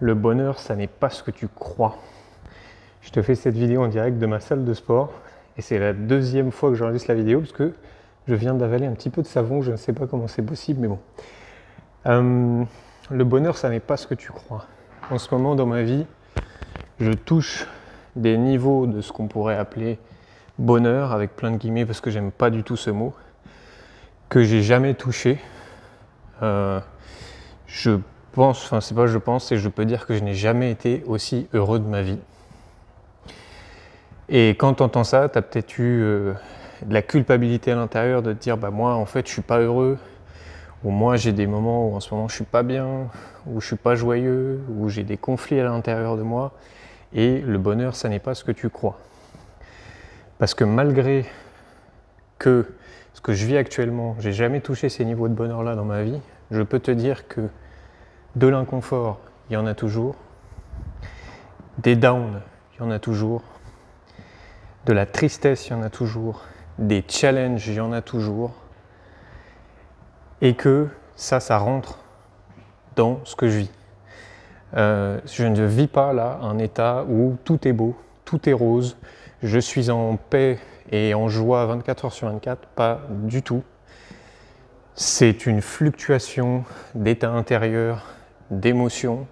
Le bonheur, ça n'est pas ce que tu crois. Je te fais cette vidéo en direct de ma salle de sport et c'est la deuxième fois que j'enregistre la vidéo parce que je viens d'avaler un petit peu de savon, je ne sais pas comment c'est possible, mais bon. Le bonheur, ça n'est pas ce que tu crois. En ce moment dans ma vie, je touche des niveaux de ce qu'on pourrait appeler bonheur, avec plein de guillemets parce que j'aime pas du tout ce mot, que j'ai jamais touché. Je pense, enfin c'est pas je pense, et je peux dire que je n'ai jamais été aussi heureux de ma vie. Et quand tu entends ça, tu as peut-être eu de la culpabilité à l'intérieur de te dire bah moi en fait je suis pas heureux, ou moi j'ai des moments où en ce moment je suis pas bien, où je suis pas joyeux, où j'ai des conflits à l'intérieur de moi, et le bonheur ça n'est pas ce que tu crois. Parce que malgré que ce que je vis actuellement, j'ai jamais touché ces niveaux de bonheur là dans ma vie, je peux te dire que de l'inconfort, il y en a toujours, des downs, il y en a toujours, de la tristesse, il y en a toujours, des challenges, il y en a toujours, et que ça rentre dans ce que je vis. Je ne vis pas là un état où tout est beau, tout est rose, je suis en paix et en joie 24 heures sur 24, pas du tout. C'est une fluctuation d'état intérieur, d'émotions,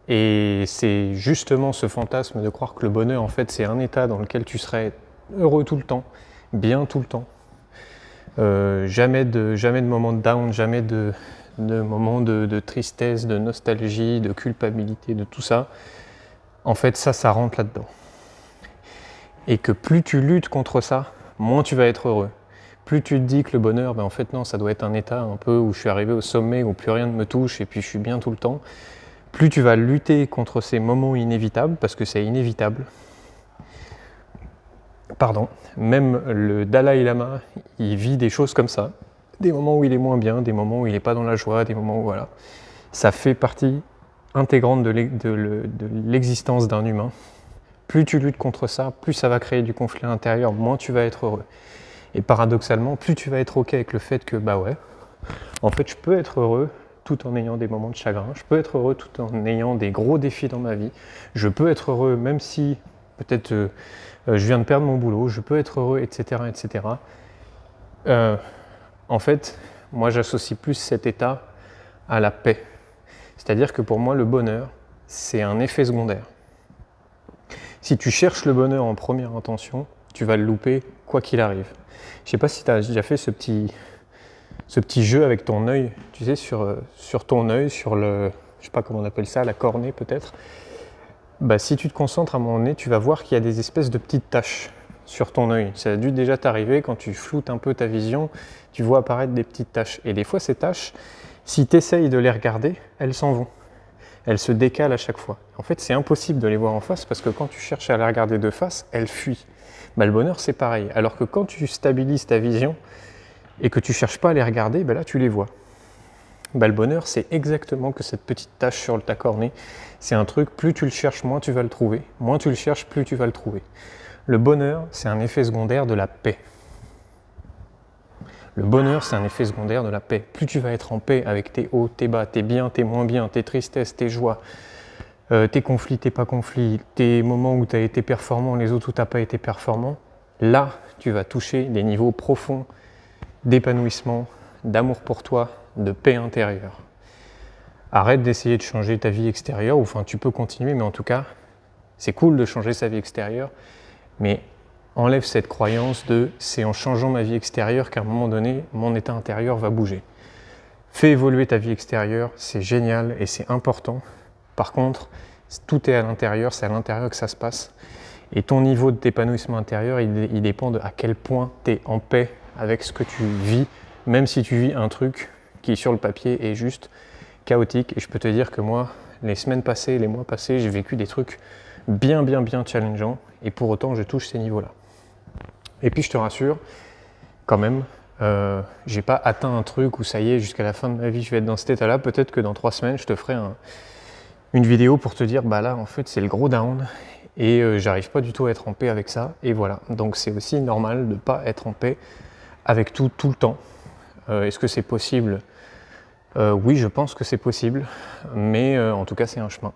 et c'est justement ce fantasme de croire que le bonheur, en fait, c'est un état dans lequel tu serais heureux tout le temps, bien tout le temps. Jamais de moments de down, jamais de moments de tristesse, de nostalgie, de culpabilité, de tout ça. En fait, ça rentre là-dedans. Et que plus tu luttes contre ça, moins tu vas être heureux. Plus tu te dis que le bonheur, ben en fait non, ça doit être un état un peu où je suis arrivé au sommet, où plus rien ne me touche et puis je suis bien tout le temps. Plus tu vas lutter contre ces moments inévitables, parce que c'est inévitable. Pardon, même le Dalai Lama, il vit des choses comme ça. Des moments où il est moins bien, des moments où il n'est pas dans la joie, des moments où voilà. Ça fait partie intégrante de l'existence d'un humain. Plus tu luttes contre ça, plus ça va créer du conflit intérieur, moins tu vas être heureux. Et paradoxalement, plus tu vas être ok avec le fait que bah ouais, en fait je peux être heureux tout en ayant des moments de chagrin, je peux être heureux tout en ayant des gros défis dans ma vie, je peux être heureux même si peut-être je viens de perdre mon boulot, je peux être heureux, etc. etc. En fait, moi j'associe plus cet état à la paix. C'est-à-dire que pour moi le bonheur, c'est un effet secondaire. Si tu cherches le bonheur en première intention, tu vas le louper quoi qu'il arrive. Je ne sais pas si tu as déjà fait ce petit jeu avec ton œil, tu sais, sur ton œil, sur le, je sais pas comment on appelle ça, la cornée peut-être. Bah, si tu te concentres à un moment donné, tu vas voir qu'il y a des espèces de petites taches sur ton œil. Ça a dû déjà t'arriver quand tu floutes un peu ta vision, tu vois apparaître des petites taches. Et des fois, ces taches, si tu essayes de les regarder, elles s'en vont. Elles se décalent à chaque fois. En fait, c'est impossible de les voir en face parce que quand tu cherches à les regarder de face, elles fuient. Bah, le bonheur, c'est pareil. Alors que quand tu stabilises ta vision et que tu ne cherches pas à les regarder, bah là, tu les vois. Bah, le bonheur, c'est exactement que cette petite tache sur ta cornée. C'est un truc, plus tu le cherches, moins tu vas le trouver. Moins tu le cherches, plus tu vas le trouver. Le bonheur, c'est un effet secondaire de la paix. Le bonheur, c'est un effet secondaire de la paix. Plus tu vas être en paix avec tes hauts, tes bas, tes biens, tes moins bien, tes tristesses, tes joies, tes conflits, tes pas conflits, tes moments où tu as été performant, les autres où tu n'as pas été performant, là, tu vas toucher des niveaux profonds d'épanouissement, d'amour pour toi, de paix intérieure. Arrête d'essayer de changer ta vie extérieure, ou enfin tu peux continuer, mais en tout cas, c'est cool de changer sa vie extérieure, mais enlève cette croyance de c'est en changeant ma vie extérieure qu'à un moment donné, mon état intérieur va bouger. Fais évoluer ta vie extérieure, c'est génial et c'est important. Par contre, tout est à l'intérieur, c'est à l'intérieur que ça se passe. Et ton niveau d'épanouissement intérieur, il dépend de à quel point tu es en paix avec ce que tu vis, même si tu vis un truc qui sur le papier est juste chaotique. Et je peux te dire que moi, les semaines passées, les mois passés, j'ai vécu des trucs bien challengeants et pour autant je touche ces niveaux-là. Et puis je te rassure, quand même, j'ai pas atteint un truc où ça y est, jusqu'à la fin de ma vie je vais être dans cet état-là. Peut-être que dans 3 semaines je te ferai une vidéo pour te dire bah là en fait c'est le gros down et j'arrive pas du tout à être en paix avec ça, et voilà. Donc c'est aussi normal de pas être en paix avec tout le temps. Est-ce que c'est possible? Oui, je pense que c'est possible, mais en tout cas, c'est un chemin.